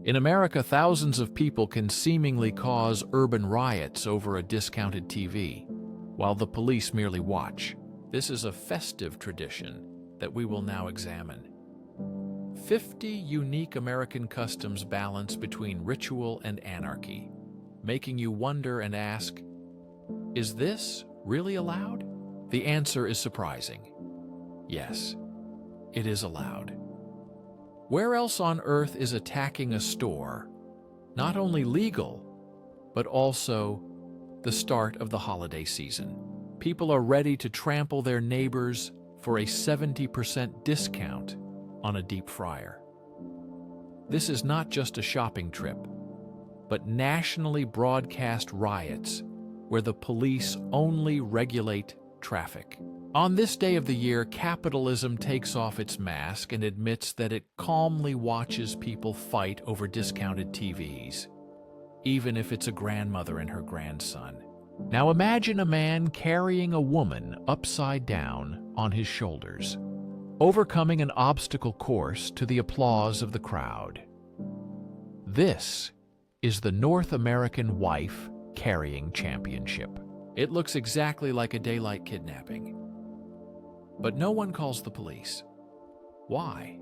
In America, thousands of people can seemingly cause urban riots over a discounted TV, while the police merely watch. This is a festive tradition that we will now examine. 50 unique American customs balance between ritual and anarchy, making you wonder and ask, is this really allowed? The answer is surprising. Yes, it is allowed. Where else on earth is attacking a store not only legal, but also the start of the holiday season? People are ready to trample their neighbors for a 70% discount on a deep fryer. This is not just a shopping trip, but nationally broadcast riots where the police only regulate traffic. On this day of the year, capitalism takes off its mask and admits that it calmly watches people fight over discounted TVs, even if it's a grandmother and her grandson. Now imagine a man carrying a woman upside down on his shoulders, overcoming an obstacle course to the applause of the crowd. This is the North American Wife Carrying Championship. It looks exactly like a daylight kidnapping. But no one calls the police. Why?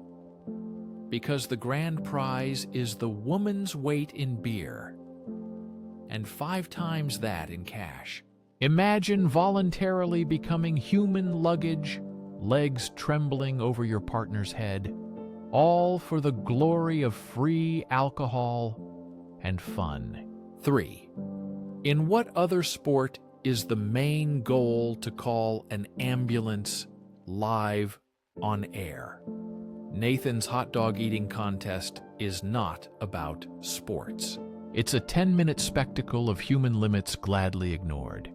Because the grand prize is the woman's weight in beer, and 5 times that in cash. Imagine voluntarily becoming human luggage, legs trembling over your partner's head, all for the glory of free alcohol and fun. 3. In what other sport is the main goal to call an ambulance live on air? Nathan's hot dog eating contest is not about sports. It's a 10-minute spectacle of human limits gladly ignored.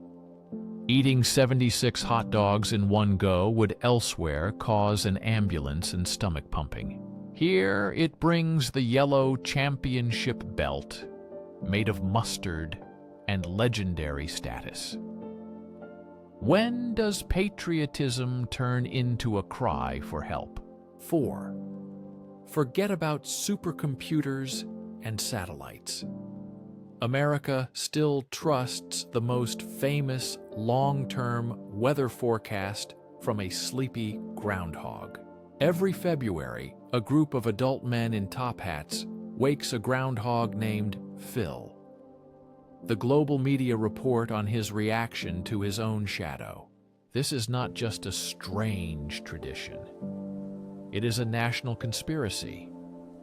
Eating 76 hot dogs in one go would elsewhere cause an ambulance and stomach pumping. Here it brings the yellow championship belt, made of mustard and legendary status. When does patriotism turn into a cry for help? 4. Forget about supercomputers and satellites. America still trusts the most famous long-term weather forecast from a sleepy groundhog. Every February, a group of adult men in top hats wakes a groundhog named Phil. The global media report on his reaction to his own shadow. This is not just a strange tradition. It is a national conspiracy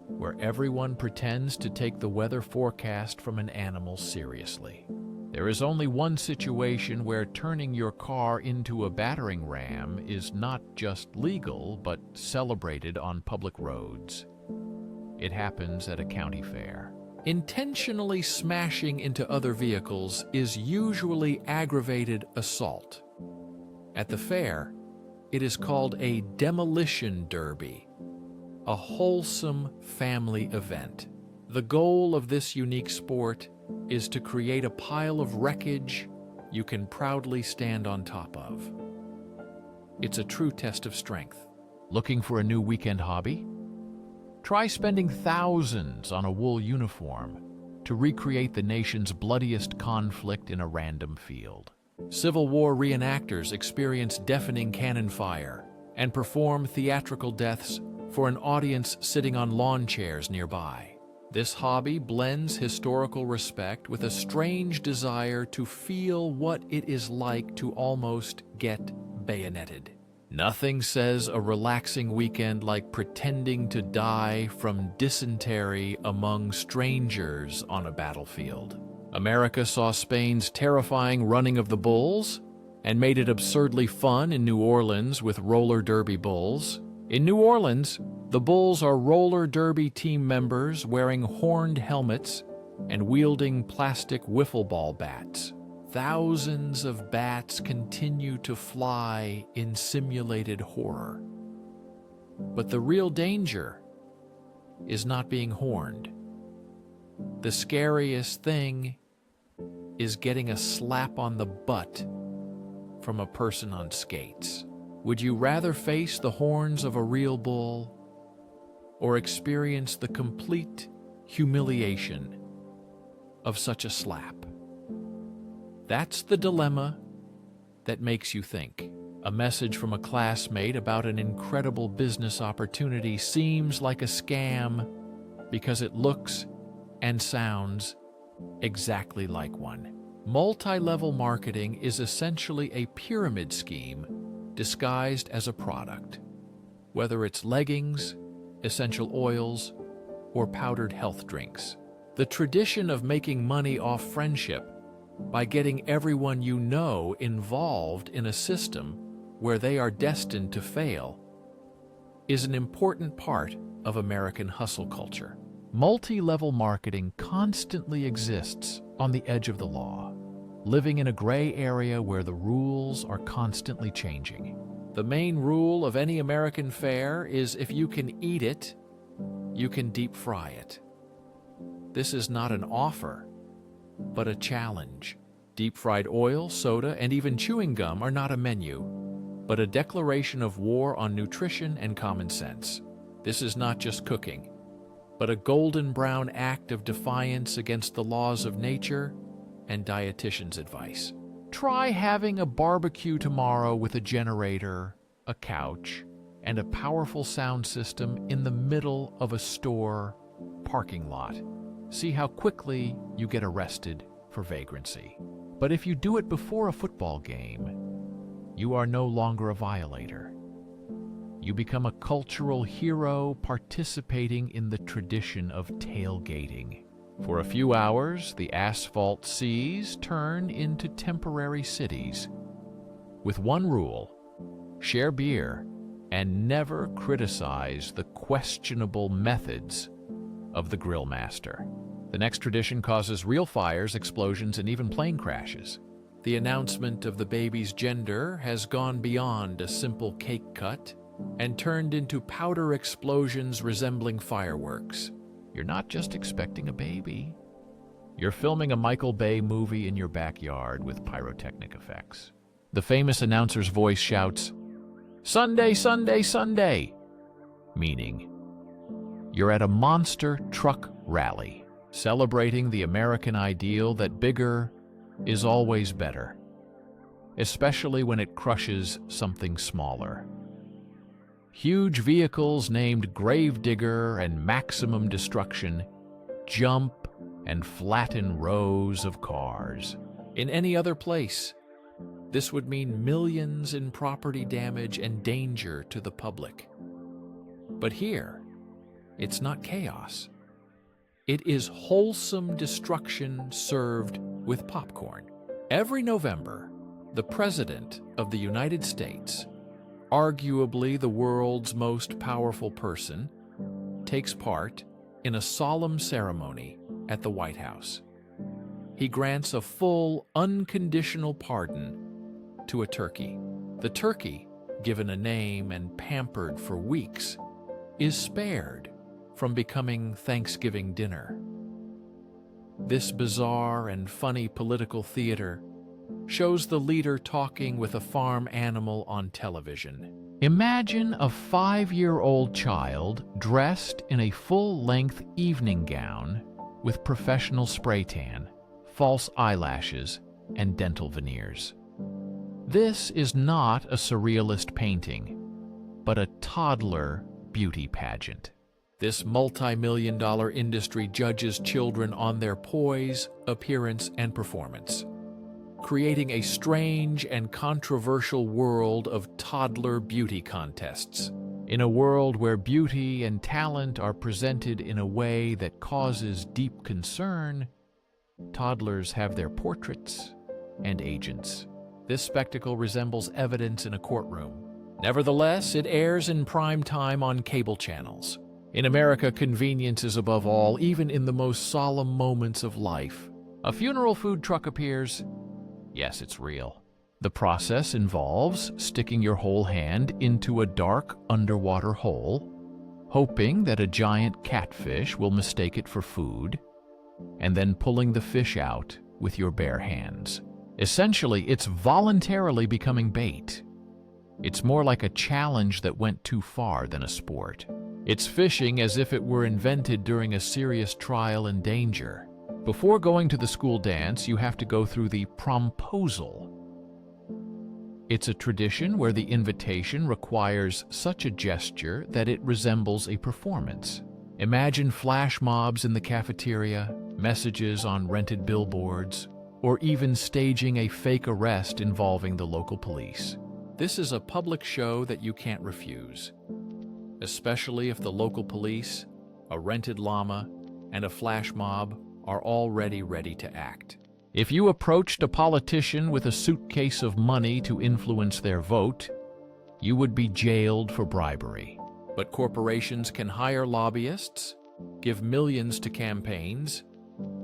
where everyone pretends to take the weather forecast from an animal seriously. There is only one situation where turning your car into a battering ram is not just legal, but celebrated on public roads. It happens at a county fair. Intentionally smashing into other vehicles is usually aggravated assault. At the fair, it is called a demolition derby, a wholesome family event. The goal of this unique sport is to create a pile of wreckage you can proudly stand on top of. It's a true test of strength. Looking for a new weekend hobby? Try spending thousands on a wool uniform to recreate the nation's bloodiest conflict in a random field. Civil War reenactors experience deafening cannon fire and perform theatrical deaths for an audience sitting on lawn chairs nearby. This hobby blends historical respect with a strange desire to feel what it is like to almost get bayoneted. Nothing says a relaxing weekend like pretending to die from dysentery among strangers on a battlefield. America saw Spain's terrifying running of the bulls and made it absurdly fun in New Orleans with roller derby bulls. In New Orleans, the bulls are roller derby team members wearing horned helmets and wielding plastic wiffle ball bats. Thousands of bats continue to fly in simulated horror. But the real danger is not being horned. The scariest thing is getting a slap on the butt from a person on skates. Would you rather face the horns of a real bull or experience the complete humiliation of such a slap. That's the dilemma that makes you think. A message from a classmate about an incredible business opportunity seems like a scam because it looks and sounds exactly like one. Multi-level marketing is essentially a pyramid scheme disguised as a product. Whether it's leggings, essential oils, or powdered health drinks. The tradition of making money off friendship by getting everyone you know involved in a system where they are destined to fail is an important part of American hustle culture. Multi-level marketing constantly exists on the edge of the law, living in a gray area where the rules are constantly changing. The main rule of any American fare is if you can eat it, you can deep fry it. This is not an offer, but a challenge. Deep-fried oil, soda, and even chewing gum are not a menu, but a declaration of war on nutrition and common sense. This is not just cooking, but a golden brown act of defiance against the laws of nature and dietitians' advice. Try having a barbecue tomorrow with a generator, a couch, and a powerful sound system in the middle of a store parking lot. See how quickly you get arrested for vagrancy. But if you do it before a football game, you are no longer a violator. You become a cultural hero participating in the tradition of tailgating. For a few hours, the asphalt seas turn into temporary cities. With one rule: share beer and never criticize the questionable methods of the grill master. The next tradition causes real fires, explosions, and even plane crashes. The announcement of the baby's gender has gone beyond a simple cake cut and turned into powder explosions resembling fireworks. You're not just expecting a baby. You're filming a Michael Bay movie in your backyard with pyrotechnic effects. The famous announcer's voice shouts, "Sunday, Sunday, Sunday!" meaning you're at a monster truck rally, celebrating the American ideal that bigger is always better, especially when it crushes something smaller. Huge vehicles named Gravedigger and Maximum Destruction jump and flatten rows of cars. In any other place, this would mean millions in property damage and danger to the public. But here, it's not chaos. It is wholesome destruction served with popcorn. Every November, the President of the United States, arguably the world's most powerful person, takes part in a solemn ceremony at the White House. He grants a full, unconditional pardon to a turkey. The turkey, given a name and pampered for weeks, is spared from becoming Thanksgiving dinner. This bizarre and funny political theater shows the leader talking with a farm animal on television. Imagine a 5-year-old child dressed in a full-length evening gown with professional spray tan, false eyelashes, and dental veneers. This is not a surrealist painting, but a toddler beauty pageant. This multi-million-dollar industry judges children on their poise, appearance, and performance, creating a strange and controversial world of toddler beauty contests. In a world where beauty and talent are presented in a way that causes deep concern, toddlers have their portraits and agents. This spectacle resembles evidence in a courtroom. Nevertheless, it airs in prime time on cable channels. In America, convenience is above all, even in the most solemn moments of life. A funeral food truck appears. Yes, it's real. The process involves sticking your whole hand into a dark underwater hole, hoping that a giant catfish will mistake it for food, and then pulling the fish out with your bare hands. Essentially, it's voluntarily becoming bait. It's more like a challenge that went too far than a sport. It's fishing as if it were invented during a serious trial and danger. Before going to the school dance, you have to go through the promposal. It's a tradition where the invitation requires such a gesture that it resembles a performance. Imagine flash mobs in the cafeteria, messages on rented billboards, or even staging a fake arrest involving the local police. This is a public show that you can't refuse, especially if the local police, a rented llama, and a flash mob are already ready to act. If you approached a politician with a suitcase of money to influence their vote, you would be jailed for bribery. But corporations can hire lobbyists, give millions to campaigns,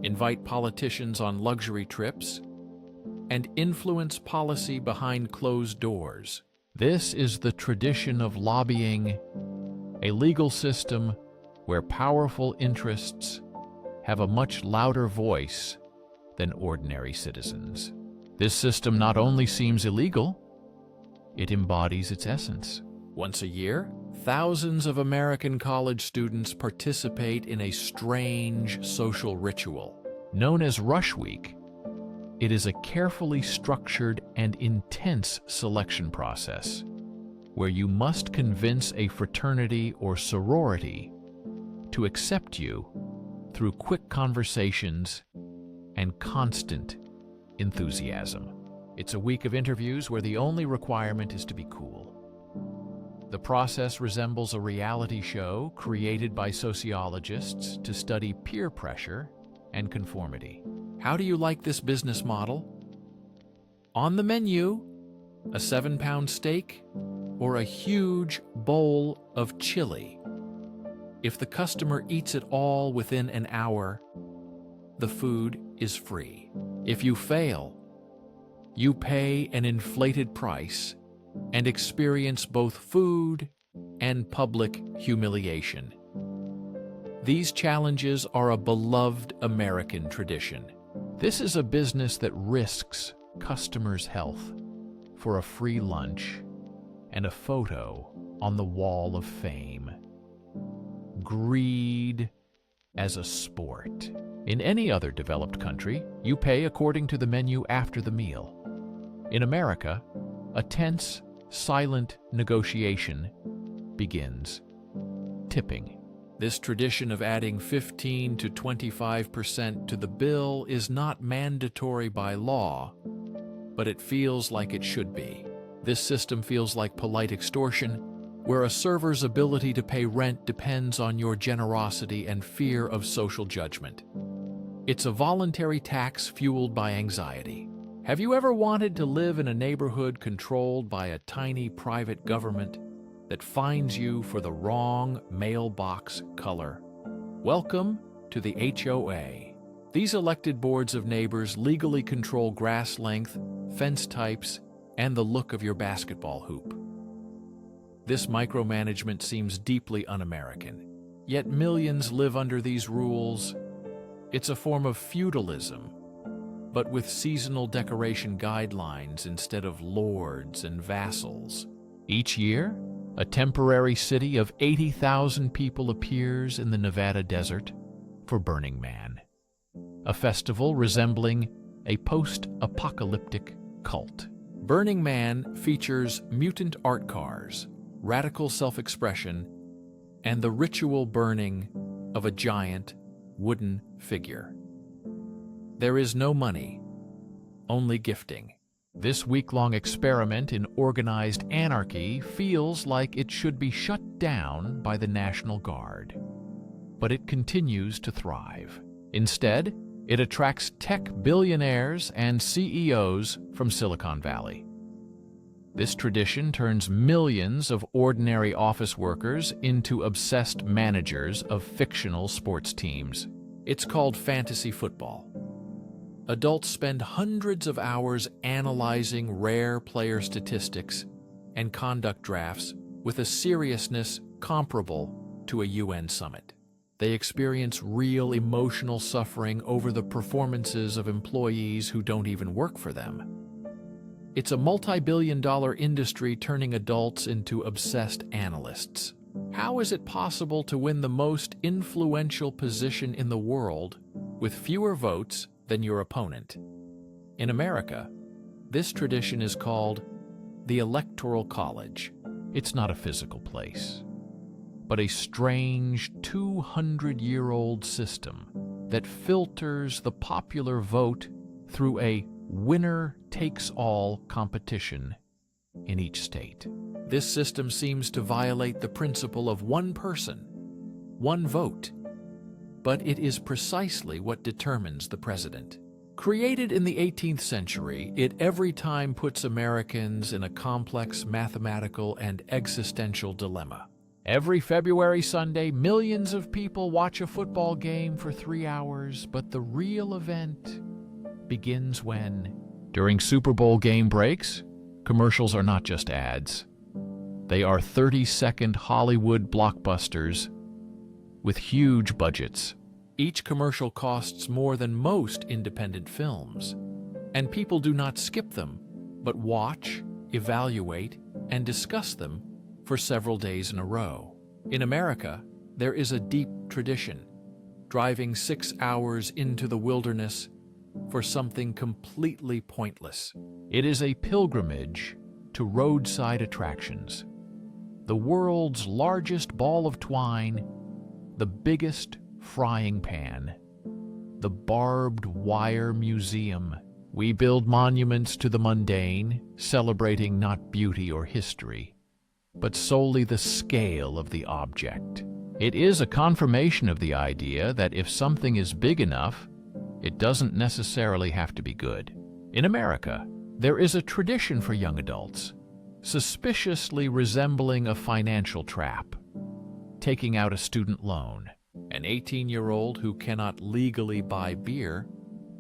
invite politicians on luxury trips, and influence policy behind closed doors. This is the tradition of lobbying, a legal system where powerful interests have a much louder voice than ordinary citizens. This system not only seems illegal, it embodies its essence. Once a year, thousands of American college students participate in a strange social ritual. Known as Rush Week, it is a carefully structured and intense selection process where you must convince a fraternity or sorority to accept you through quick conversations and constant enthusiasm. It's a week of interviews where the only requirement is to be cool. The process resembles a reality show created by sociologists to study peer pressure and conformity. How do you like this business model? On the menu, a 7-pound steak or a huge bowl of chili. If the customer eats it all within an hour, the food is free. If you fail, you pay an inflated price and experience both food and public humiliation. These challenges are a beloved American tradition. This is a business that risks customers' health for a free lunch and a photo on the wall of fame. Greed as a sport. In any other developed country, you pay according to the menu after the meal. In America, a tense, silent negotiation begins. Tipping. This tradition of adding 15 to 25% to the bill is not mandatory by law, but it feels like it should be. This system feels like polite extortion, where a server's ability to pay rent depends on your generosity and fear of social judgment. It's a voluntary tax fueled by anxiety. Have you ever wanted to live in a neighborhood controlled by a tiny private government that fines you for the wrong mailbox color? Welcome to the HOA. These elected boards of neighbors legally control grass length, fence types, and the look of your basketball hoop. This micromanagement seems deeply un-American, yet millions live under these rules. It's a form of feudalism, but with seasonal decoration guidelines instead of lords and vassals. Each year, a temporary city of 80,000 people appears in the Nevada desert for Burning Man, a festival resembling a post-apocalyptic cult. Burning Man features mutant art cars, radical self-expression, and the ritual burning of a giant wooden figure. There is no money, only gifting. This week-long experiment in organized anarchy feels like it should be shut down by the National Guard. But it continues to thrive. Instead, it attracts tech billionaires and CEOs from Silicon Valley. This tradition turns millions of ordinary office workers into obsessed managers of fictional sports teams. It's called fantasy football. Adults spend hundreds of hours analyzing rare player statistics and conduct drafts with a seriousness comparable to a UN summit. They experience real emotional suffering over the performances of employees who don't even work for them. It's a multi-billion-dollar industry turning adults into obsessed analysts. How is it possible to win the most influential position in the world with fewer votes than your opponent? In America, this tradition is called the Electoral College. It's not a physical place, but a strange 200-year-old system that filters the popular vote through a winner-takes-all competition in each state. This system seems to violate the principle of one person, one vote, but it is precisely what determines the president. Created in the 18th century, it every time puts Americans in a complex mathematical and existential dilemma. Every February Sunday, millions of people watch a football game for 3 hours, but the real event begins when, during Super Bowl game breaks, commercials are not just ads. They are 30-second Hollywood blockbusters with huge budgets. Each commercial costs more than most independent films, and people do not skip them, but watch, evaluate, and discuss them for several days in a row. In America, there is a deep tradition, driving 6 hours into the wilderness for something completely pointless. It is a pilgrimage to roadside attractions. The world's largest ball of twine, the biggest frying pan, the barbed wire museum. We build monuments to the mundane, celebrating not beauty or history, but solely the scale of the object. It is a confirmation of the idea that if something is big enough, it doesn't necessarily have to be good. In America, there is a tradition for young adults, suspiciously resembling a financial trap. Taking out a student loan. An 18-year-old who cannot legally buy beer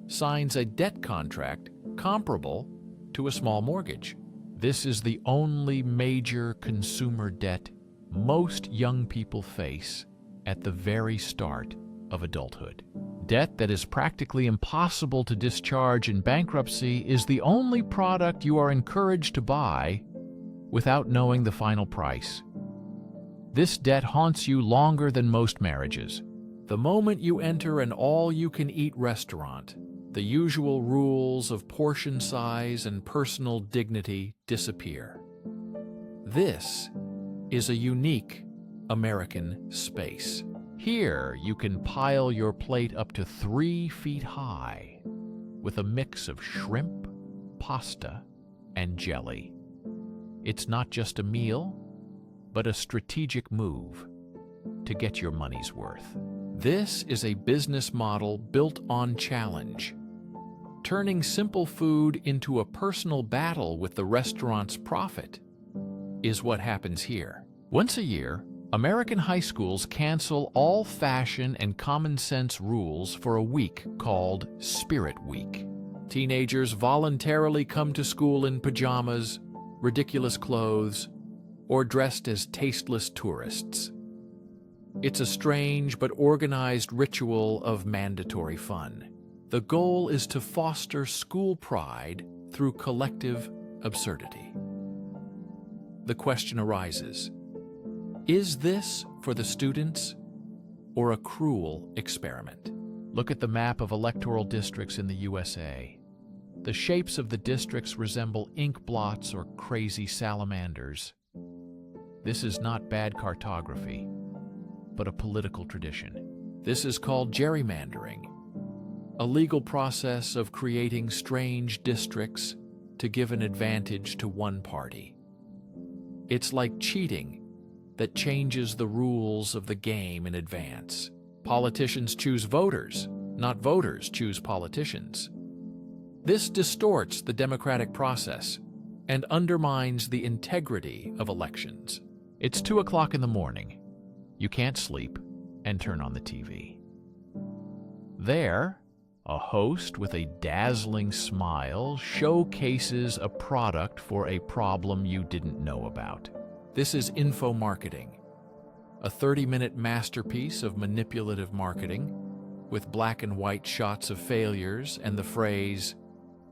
signs a debt contract comparable to a small mortgage. This is the only major consumer debt most young people face at the very start of adulthood. Debt that is practically impossible to discharge in bankruptcy is the only product you are encouraged to buy without knowing the final price. This debt haunts you longer than most marriages. The moment you enter an all-you-can-eat restaurant, the usual rules of portion size and personal dignity disappear. This is a unique American space. Here, you can pile your plate up to 3 feet high with a mix of shrimp, pasta, and jelly. It's not just a meal, but a strategic move to get your money's worth. This is a business model built on challenge. Turning simple food into a personal battle with the restaurant's profit is what happens here. Once a year, American high schools cancel all fashion and common sense rules for a week called Spirit Week. Teenagers voluntarily come to school in pajamas, ridiculous clothes, or dressed as tasteless tourists. It's a strange but organized ritual of mandatory fun. The goal is to foster school pride through collective absurdity. The question arises, is this for the students or a cruel experiment? Look at the map of electoral districts in the USA. The shapes of the districts resemble ink blots or crazy salamanders. This is not bad cartography, but a political tradition. This is called gerrymandering, a legal process of creating strange districts to give an advantage to one party. It's like cheating that changes the rules of the game in advance. Politicians choose voters, not voters choose politicians. This distorts the democratic process and undermines the integrity of elections. It's 2 o'clock in the morning. You can't sleep and turn on the TV. There, a host with a dazzling smile showcases a product for a problem you didn't know about. This is info marketing, a 30-minute masterpiece of manipulative marketing with black and white shots of failures and the phrase,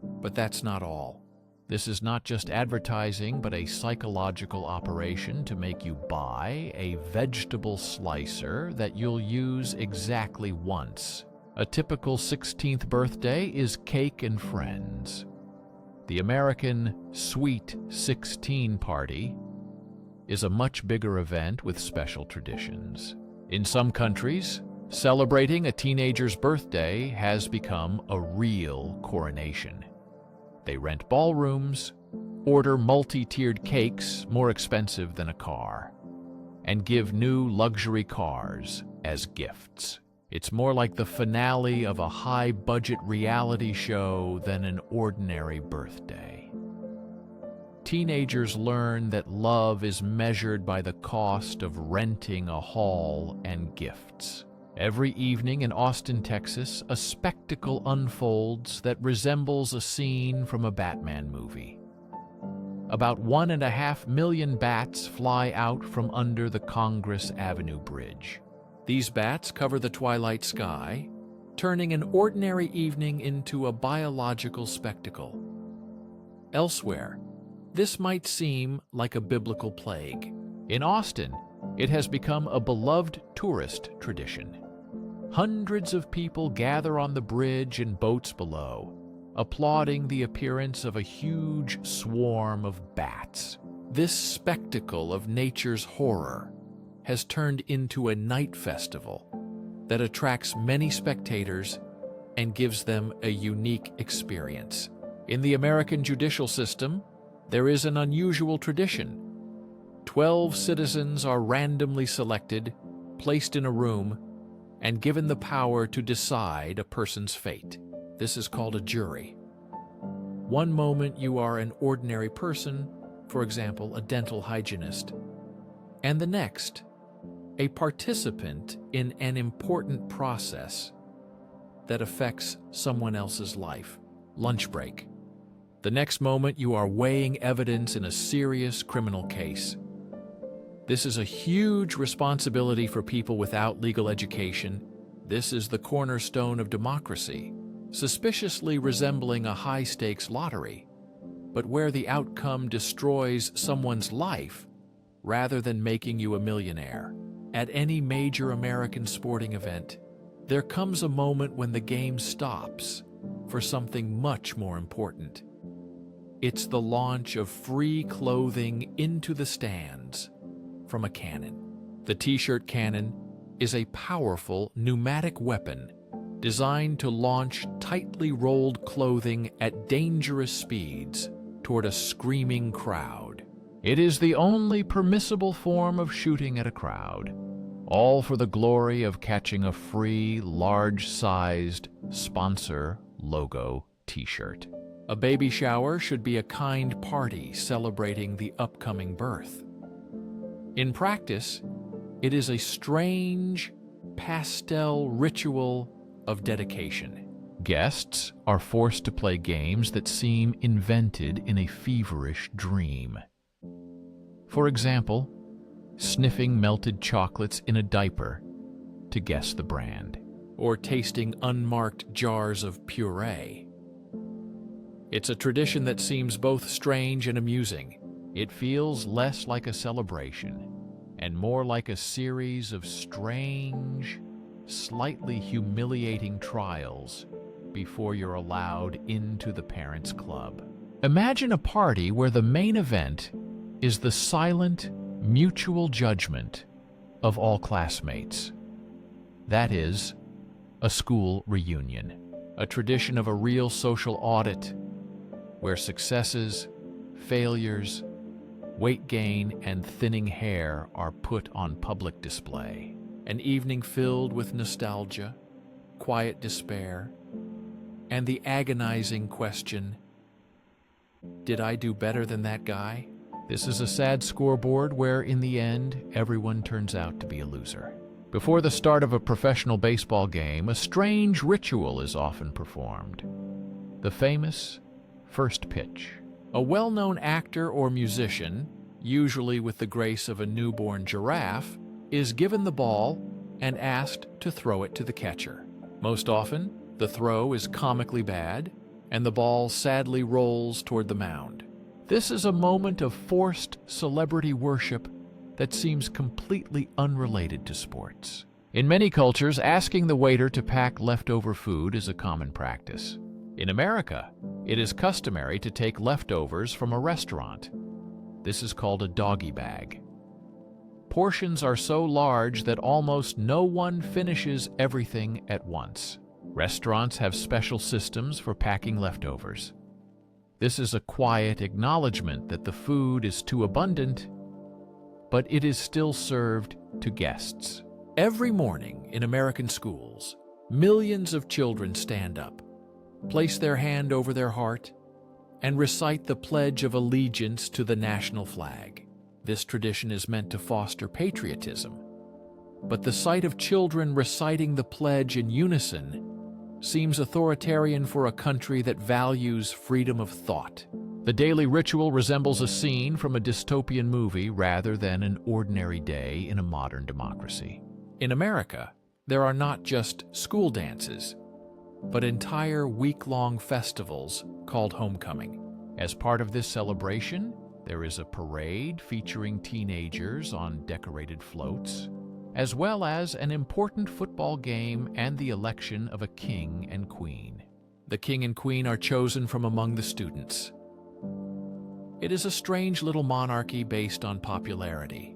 "But that's not all." This is not just advertising, but a psychological operation to make you buy a vegetable slicer that you'll use exactly once. A typical 16th birthday is cake and friends. The American Sweet 16 party is a much bigger event with special traditions. In some countries, celebrating a teenager's birthday has become a real coronation. They rent ballrooms, order multi-tiered cakes more expensive than a car, and give new luxury cars as gifts. It's more like the finale of a high-budget reality show than an ordinary birthday. Teenagers learn that love is measured by the cost of renting a hall and gifts. Every evening in Austin, Texas, a spectacle unfolds that resembles a scene from a Batman movie. About 1.5 million bats fly out from under the Congress Avenue Bridge. These bats cover the twilight sky, turning an ordinary evening into a biological spectacle. Elsewhere, this might seem like a biblical plague. In Austin, it has become a beloved tourist tradition. Hundreds of people gather on the bridge and boats below, applauding the appearance of a huge swarm of bats. This spectacle of nature's horror has turned into a night festival that attracts many spectators and gives them a unique experience. In the American judicial system, there is an unusual tradition. 12 citizens are randomly selected, placed in a room, and given the power to decide a person's fate. This is called a jury. One moment you are an ordinary person, for example, a dental hygienist, and the next, a participant in an important process that affects someone else's life. Lunch break. The next moment you are weighing evidence in a serious criminal case. This is a huge responsibility for people without legal education. This is the cornerstone of democracy, suspiciously resembling a high-stakes lottery, but where the outcome destroys someone's life rather than making you a millionaire. At any major American sporting event, there comes a moment when the game stops for something much more important. It's the launch of free clothing into the stands from a cannon. The t-shirt cannon is a powerful pneumatic weapon designed to launch tightly rolled clothing at dangerous speeds toward a screaming crowd. It is the only permissible form of shooting at a crowd, all for the glory of catching a free, large-sized sponsor logo t-shirt. A baby shower should be a kind party celebrating the upcoming birth. In practice, it is a strange, pastel ritual of dedication. Guests are forced to play games that seem invented in a feverish dream. For example, sniffing melted chocolates in a diaper to guess the brand, or tasting unmarked jars of puree. It's a tradition that seems both strange and amusing. It feels less like a celebration and more like a series of strange, slightly humiliating trials before you're allowed into the parents' club. Imagine a party where the main event is the silent, mutual judgment of all classmates. That is, a school reunion, a tradition of a real social audit where successes, failures, weight gain, and thinning hair are put on public display. An evening filled with nostalgia, quiet despair, and the agonizing question, did I do better than that guy? This is a sad scoreboard where, in the end, everyone turns out to be a loser. Before the start of a professional baseball game, a strange ritual is often performed. The famous first pitch. A well-known actor or musician, usually with the grace of a newborn giraffe, is given the ball and asked to throw it to the catcher. Most often, the throw is comically bad, and the ball sadly rolls toward the mound. This is a moment of forced celebrity worship that seems completely unrelated to sports. In many cultures, asking the waiter to pack leftover food is a common practice. In America, it is customary to take leftovers from a restaurant. This is called a doggy bag. Portions are so large that almost no one finishes everything at once. Restaurants have special systems for packing leftovers. This is a quiet acknowledgement that the food is too abundant, but it is still served to guests. Every morning in American schools, millions of children stand up, place their hand over their heart, and recite the Pledge of Allegiance to the national flag. This tradition is meant to foster patriotism, but the sight of children reciting the pledge in unison seems authoritarian for a country that values freedom of thought. The daily ritual resembles a scene from a dystopian movie rather than an ordinary day in a modern democracy. In America, there are not just school dances, but entire week-long festivals called homecoming. As part of this celebration, there is a parade featuring teenagers on decorated floats, as well as an important football game and the election of a king and queen. The king and queen are chosen from among the students. It is a strange little monarchy based on popularity,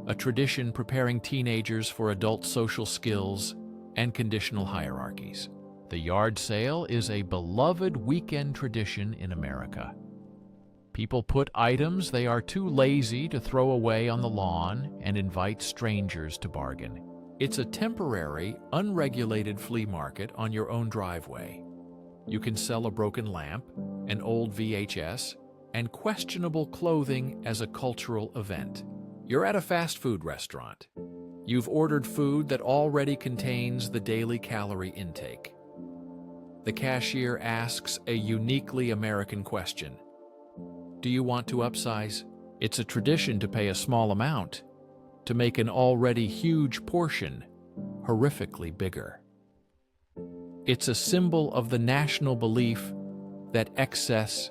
a tradition preparing teenagers for adult social skills and conditional hierarchies. The yard sale is a beloved weekend tradition in America. People put items they are too lazy to throw away on the lawn and invite strangers to bargain. It's a temporary, unregulated flea market on your own driveway. You can sell a broken lamp, an old VHS, and questionable clothing as a cultural event. You're at a fast food restaurant. You've ordered food that already contains the daily calorie intake. The cashier asks a uniquely American question. Do you want to upsize? It's a tradition to pay a small amount to make an already huge portion horrifically bigger. It's a symbol of the national belief that excess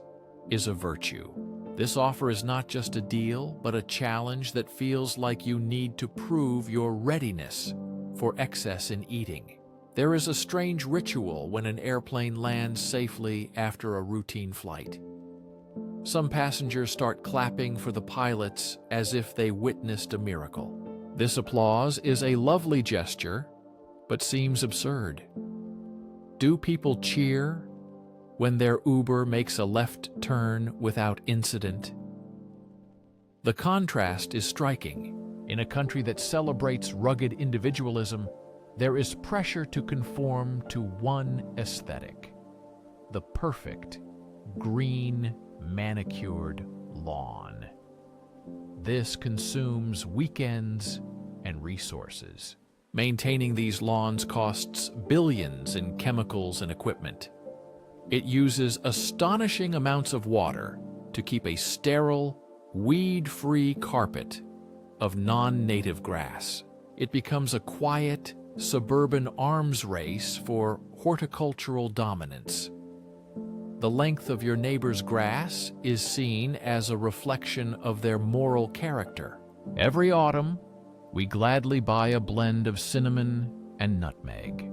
is a virtue. This offer is not just a deal, but a challenge that feels like you need to prove your readiness for excess in eating. There is a strange ritual when an airplane lands safely after a routine flight. Some passengers start clapping for the pilots as if they witnessed a miracle. This applause is a lovely gesture, but seems absurd. Do people cheer when their Uber makes a left turn without incident? The contrast is striking. In a country that celebrates rugged individualism, there is pressure to conform to one aesthetic: the perfect, green, manicured lawn. This consumes weekends and resources. Maintaining these lawns costs billions in chemicals and equipment. It uses astonishing amounts of water to keep a sterile, weed-free carpet of non-native grass. It becomes a quiet, suburban arms race for horticultural dominance. The length of your neighbor's grass is seen as a reflection of their moral character. Every autumn, we gladly buy a blend of cinnamon and nutmeg,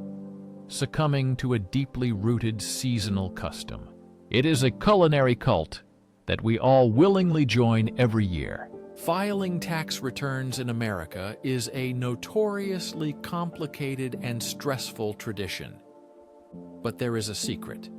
succumbing to a deeply rooted seasonal custom. It is a culinary cult that we all willingly join every year. Filing tax returns in America is a notoriously complicated and stressful tradition. But there is a secret.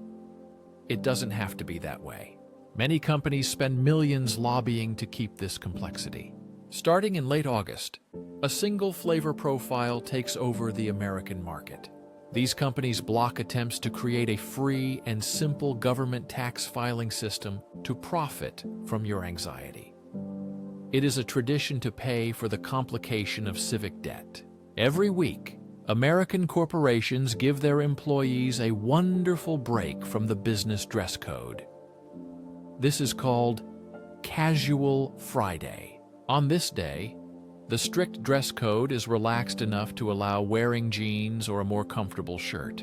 It doesn't have to be that way. Many companies spend millions lobbying to keep this complexity. Starting in late August, a single flavor profile takes over the American market. These companies block attempts to create a free and simple government tax filing system to profit from your anxiety. It is a tradition to pay for the complication of civic debt. Every week, American corporations give their employees a wonderful break from the business dress code. This is called Casual Friday. On this day, the strict dress code is relaxed enough to allow wearing jeans or a more comfortable shirt.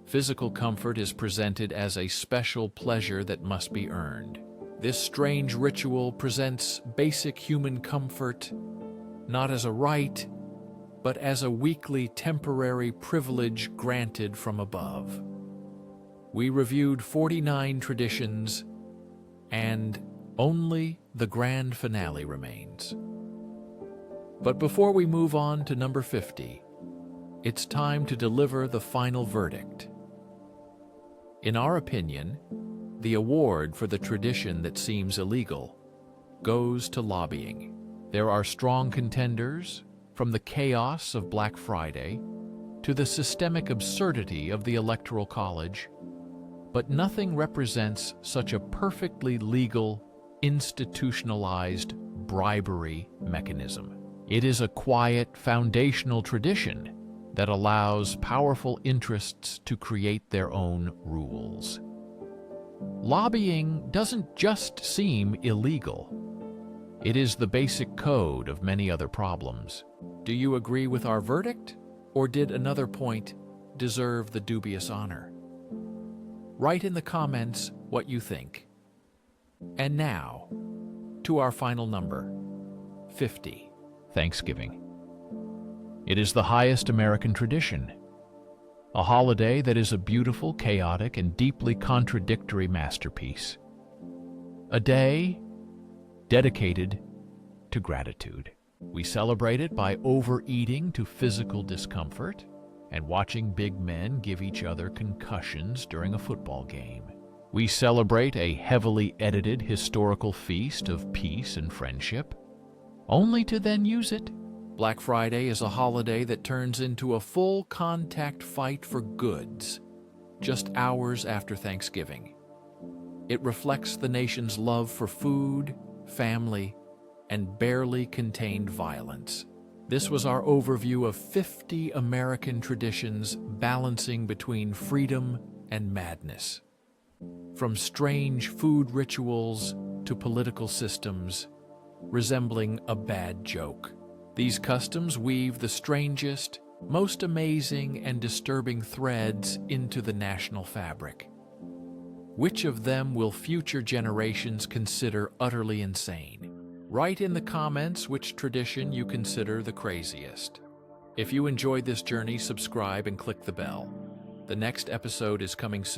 Physical comfort is presented as a special pleasure that must be earned. This strange ritual presents basic human comfort not as a right, but as a weekly temporary privilege granted from above. We reviewed 49 traditions, and only the grand finale remains. But before we move on to number 50, it's time to deliver the final verdict. In our opinion, the award for the tradition that seems illegal goes to lobbying. There are strong contenders, from the chaos of Black Friday to the systemic absurdity of the Electoral College, but nothing represents such a perfectly legal, institutionalized bribery mechanism. It is a quiet, foundational tradition that allows powerful interests to create their own rules. Lobbying doesn't just seem illegal. It is the basic code of many other problems. Do you agree with our verdict, or did another point deserve the dubious honor? Write in the comments what you think. And now, to our final number, 50. Thanksgiving. It is the highest American tradition, a holiday that is a beautiful, chaotic, and deeply contradictory masterpiece. A day dedicated to gratitude. We celebrate it by overeating to physical discomfort and watching big men give each other concussions during a football game. We celebrate a heavily edited historical feast of peace and friendship, only to then use it. Black Friday is a holiday that turns into a full-contact fight for goods just hours after Thanksgiving. It reflects the nation's love for food, family, and barely contained violence. This was our overview of 50 American traditions balancing between freedom and madness. From strange food rituals to political systems resembling a bad joke. These customs weave the strangest, most amazing, and disturbing threads into the national fabric. Which of them will future generations consider utterly insane? Write in the comments which tradition you consider the craziest. If you enjoyed this journey, subscribe and click the bell. The next episode is coming soon.